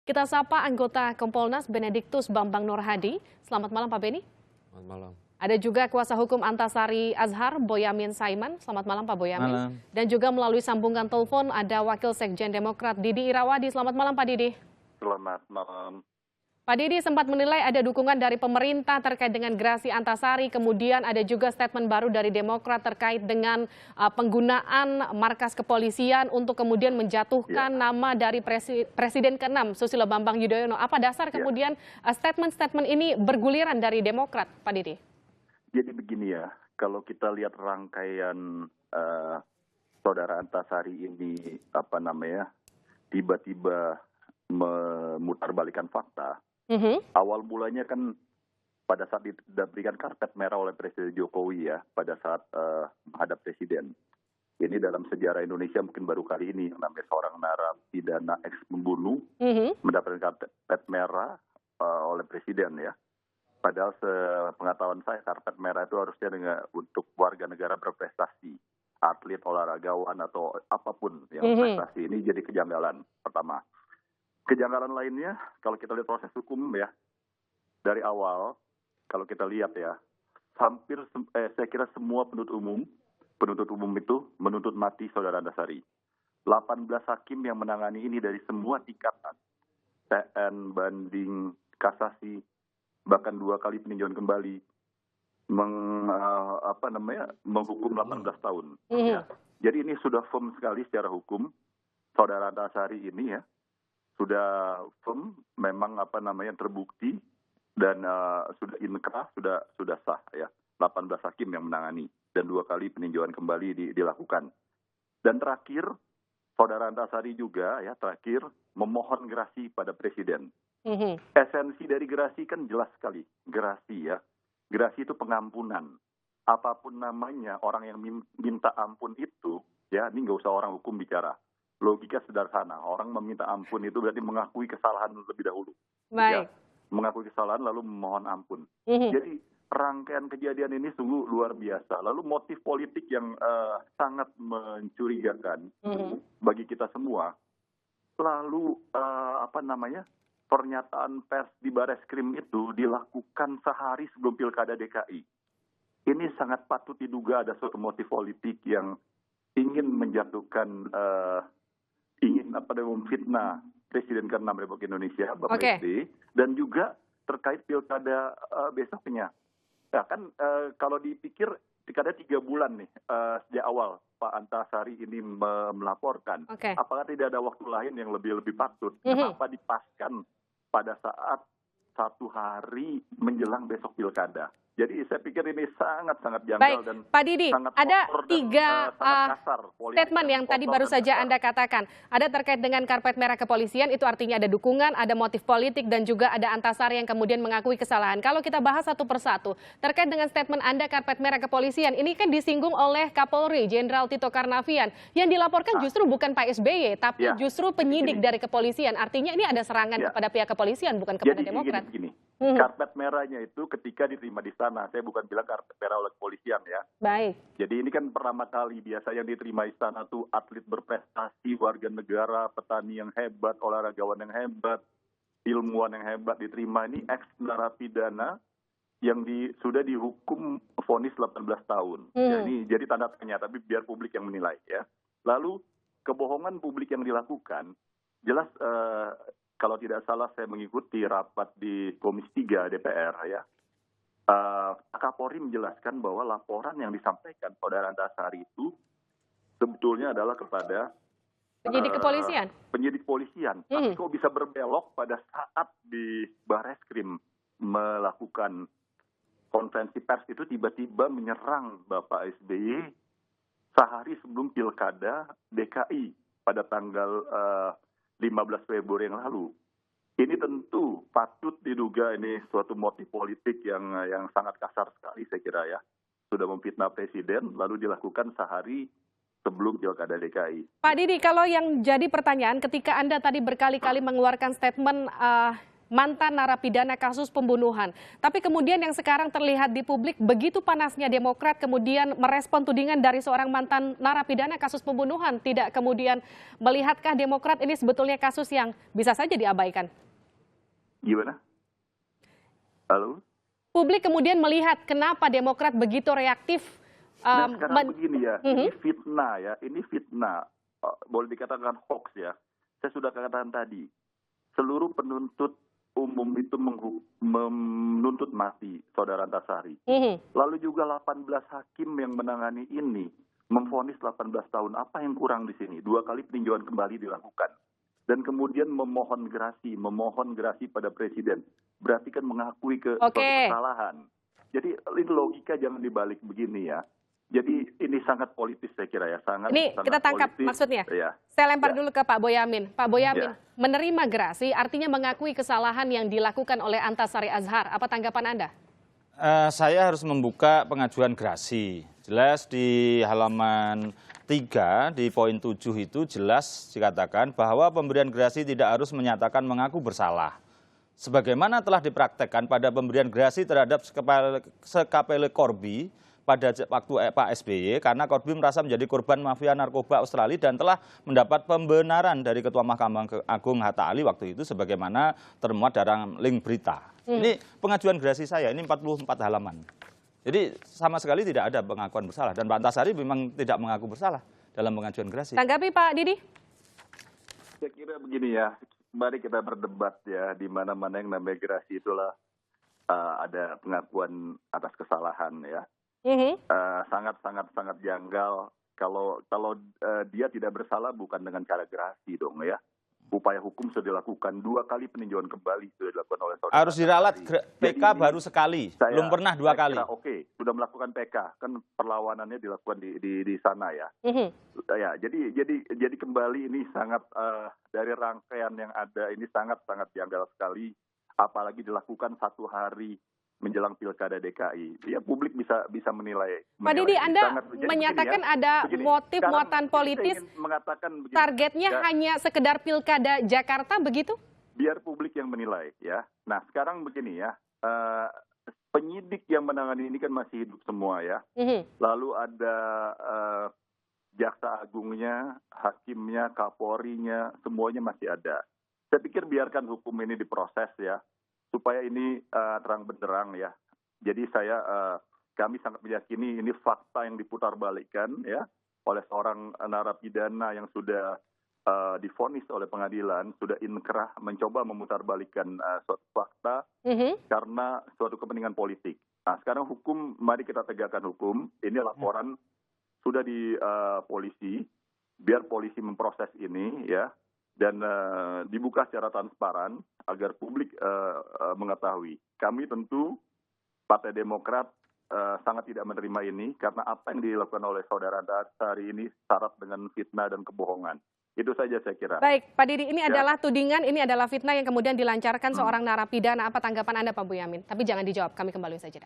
Kita sapa anggota Kompolnas Benediktus Bambang Nurhadi. Selamat malam Pak Beni. Selamat malam. Ada juga kuasa hukum Antasari Azhar, Boyamin Saiman. Selamat malam Pak Boyamin. Malam. Dan juga melalui sambungan telepon ada Wakil Sekjen Demokrat Didi Irawadi. Selamat malam Pak Didi. Selamat malam. Pak Didi sempat menilai ada dukungan dari pemerintah terkait dengan gerasi Antasari, kemudian ada juga statement baru dari Demokrat terkait dengan penggunaan markas kepolisian untuk kemudian menjatuhkan nama dari Presiden ke-6 Susilo Bambang Yudhoyono. Apa dasar kemudian statement-statement ini berguliran dari Demokrat, Pak Didi? Jadi begini ya, kalau kita lihat rangkaian saudara Antasari ini tiba-tiba memutarbalikkan fakta. Awal mulanya kan pada saat diberikan karpet merah oleh Presiden Jokowi ya, pada saat menghadap Presiden. Ini dalam sejarah Indonesia mungkin baru kali ini yang namanya seorang narapidana eks pembunuh mendapatkan karpet merah oleh Presiden ya. Padahal sepengetahuan saya karpet merah itu harusnya untuk warga negara berprestasi, atlet, olahragawan atau apapun yang prestasi. Ini jadi kejanggalan pertama. Kejanggalan lainnya, kalau kita lihat proses hukum ya, dari awal, kalau kita lihat ya, saya kira semua penuntut umum itu menuntut mati saudara Antasari. 18 hakim yang menangani ini dari semua tingkatan, TN, banding, kasasi, bahkan 2 kali peninjauan kembali, menghukum 18 tahun. Ya. Jadi ini sudah firm sekali secara hukum, saudara Antasari ini ya. Sudah firm, memang terbukti dan sudah inkrah, sudah sah ya. 18 hakim yang menangani dan 2 kali peninjauan kembali dilakukan. Dan terakhir, saudara Antasari juga ya terakhir memohon gerasi pada Presiden. Esensi dari gerasi kan jelas sekali, gerasi ya. Gerasi itu pengampunan. Apapun namanya, orang yang minta ampun itu ya, ini nggak usah orang hukum bicara. Logika sederhana, orang meminta ampun itu berarti mengakui kesalahan lebih dahulu. Baik. Ya, mengakui kesalahan lalu memohon ampun. Jadi rangkaian kejadian ini sungguh luar biasa. Lalu motif politik yang sangat mencurigakan bagi kita semua. Lalu pernyataan pers di Bareskrim itu dilakukan sehari sebelum Pilkada DKI. Ini sangat patut diduga ada suatu motif politik yang ingin menjatuhkan memfitnah Presiden ke-6 Republik Indonesia, Bapak SBY, dan juga terkait pilkada besoknya. Ya kan kalau dipikir pilkada 3 bulan nih sejak awal Pak Antasari ini melaporkan. Apakah tidak ada waktu lain yang lebih patut? Kenapa dipaskan pada saat 1 hari menjelang besok pilkada? Jadi saya pikir ini sangat-sangat janggal. Dan Pak Didi, ada 3 statement yang tadi baru saja Anda katakan. Ada terkait dengan karpet merah kepolisian, itu artinya ada dukungan, ada motif politik, dan juga ada Antasari yang kemudian mengakui kesalahan. Kalau kita bahas satu persatu, terkait dengan statement Anda karpet merah kepolisian, ini kan disinggung oleh Kapolri, Jenderal Tito Karnavian. Yang dilaporkan justru bukan Pak SBY, tapi justru penyidik dari kepolisian. Artinya ini ada serangan kepada pihak kepolisian, bukan kepada Demokrat. Begini. Karpet merahnya itu ketika diterima di sana, saya bukan bilang karpet merah oleh kepolisian ya. Baik. Jadi ini kan pertama kali biasa yang diterima di sana tuh atlet berprestasi, warga negara, petani yang hebat, olahragawan yang hebat, ilmuwan yang hebat diterima. Ini ex narapidana yang sudah dihukum vonis 18 tahun. Jadi tanda tanya, tapi biar publik yang menilai ya. Lalu kebohongan publik yang dilakukan, jelas kalau tidak salah saya mengikuti rapat di Komisi 3 DPR ya. Kapolri menjelaskan bahwa laporan yang disampaikan saudara Antasari itu sebetulnya adalah kepada penyidik kepolisian. Penyidik polisian. Tapi kok bisa berbelok pada saat di Bareskrim melakukan konferensi pers itu tiba-tiba menyerang Bapak SBY sehari sebelum Pilkada DKI pada tanggal 15 Februari yang lalu. Ini tentu patut diduga ini suatu motif politik yang sangat kasar sekali saya kira ya. Sudah memfitnah Presiden lalu dilakukan sehari sebelum Pilkada DKI. Pak Didi, kalau yang jadi pertanyaan ketika Anda tadi berkali-kali mengeluarkan statement mantan narapidana kasus pembunuhan. Tapi kemudian yang sekarang terlihat di publik begitu panasnya Demokrat kemudian merespon tudingan dari seorang mantan narapidana kasus pembunuhan. Tidak kemudian melihatkah Demokrat ini sebetulnya kasus yang bisa saja diabaikan? Gimana? Halo? Publik kemudian melihat kenapa Demokrat begitu reaktif. Nah sekarang begini ya, ini fitnah ya, ini fitnah. Boleh dikatakan hoax ya. Saya sudah katakan tadi, seluruh penuntut umum itu menuntut mati Saudara Antasari. Lalu juga 18 hakim yang menangani ini memvonis 18 tahun. Apa yang kurang di sini? 2 kali peninjauan kembali dilakukan. Dan kemudian memohon gerasi pada Presiden. Berarti kan mengakui suatu kesalahan. Jadi ini logika jangan dibalik begini ya. Jadi ini sangat politis saya kira ya. Ini kita tangkap politis, maksudnya. Ya. Saya lempar dulu ke Pak Boyamin. Pak Boyamin, menerima gerasi artinya mengakui kesalahan yang dilakukan oleh Antasari Azhar. Apa tanggapan Anda? Saya harus membuka pengajuan gerasi. Jelas di halaman 3 di poin 7 itu jelas dikatakan bahwa pemberian gerasi tidak harus menyatakan mengaku bersalah. Sebagaimana telah dipraktekkan pada pemberian gerasi terhadap Sekapele Corby pada waktu Pak SBY, karena Corby merasa menjadi korban mafia narkoba Australia dan telah mendapat pembenaran dari Ketua Mahkamah Agung Hatta Ali waktu itu sebagaimana termuat dalam link berita. Ini pengajuan gerasi saya, ini 44 halaman. Jadi sama sekali tidak ada pengakuan bersalah dan Pak Antasari memang tidak mengaku bersalah dalam pengajuan gerasi. Tanggapi Pak Didi? Saya kira begini ya, mari kita berdebat ya, di mana-mana yang namanya gerasi itulah ada pengakuan atas kesalahan ya. Sangat janggal kalau dia tidak bersalah bukan dengan cara gerasi dong ya. Upaya hukum sudah dilakukan 2 kali peninjauan kembali sudah dilakukan oleh saudara. Harus diralat PK baru sekali, belum pernah 2 kali. Oke, sudah melakukan PK kan perlawanannya dilakukan di sana ya. Ya jadi kembali ini sangat dari rangkaian yang ada ini sangat janggal sekali, apalagi dilakukan 1 hari menjelang Pilkada DKI. Ya publik bisa menilai. Pak Didi, Anda menyatakan ada motif muatan politis, targetnya hanya sekedar Pilkada Jakarta begitu? Biar publik yang menilai ya. Nah sekarang begini ya, penyidik yang menangani ini kan masih hidup semua ya. Lalu ada jaksa agungnya, hakimnya, kapolrinya, semuanya masih ada. Saya pikir biarkan hukum ini diproses ya, supaya ini terang benderang ya. Jadi kami sangat meyakini ini fakta yang diputarbalikkan ya oleh seorang narapidana yang sudah divonis oleh pengadilan, sudah inkrah mencoba memutarbalikkan suatu fakta karena suatu kepentingan politik. Nah sekarang hukum, mari kita tegakkan hukum. Ini laporan sudah di polisi, biar polisi memproses ini ya. Dan dibuka secara transparan agar publik mengetahui. Kami tentu Partai Demokrat sangat tidak menerima ini karena apa yang dilakukan oleh Saudara Antasari ini syarat dengan fitnah dan kebohongan. Itu saja saya kira. Baik, Pak Didi, ini adalah tudingan, ini adalah fitnah yang kemudian dilancarkan seorang narapidana. Apa tanggapan Anda Pak Boyamin? Tapi jangan dijawab, kami kembali saja.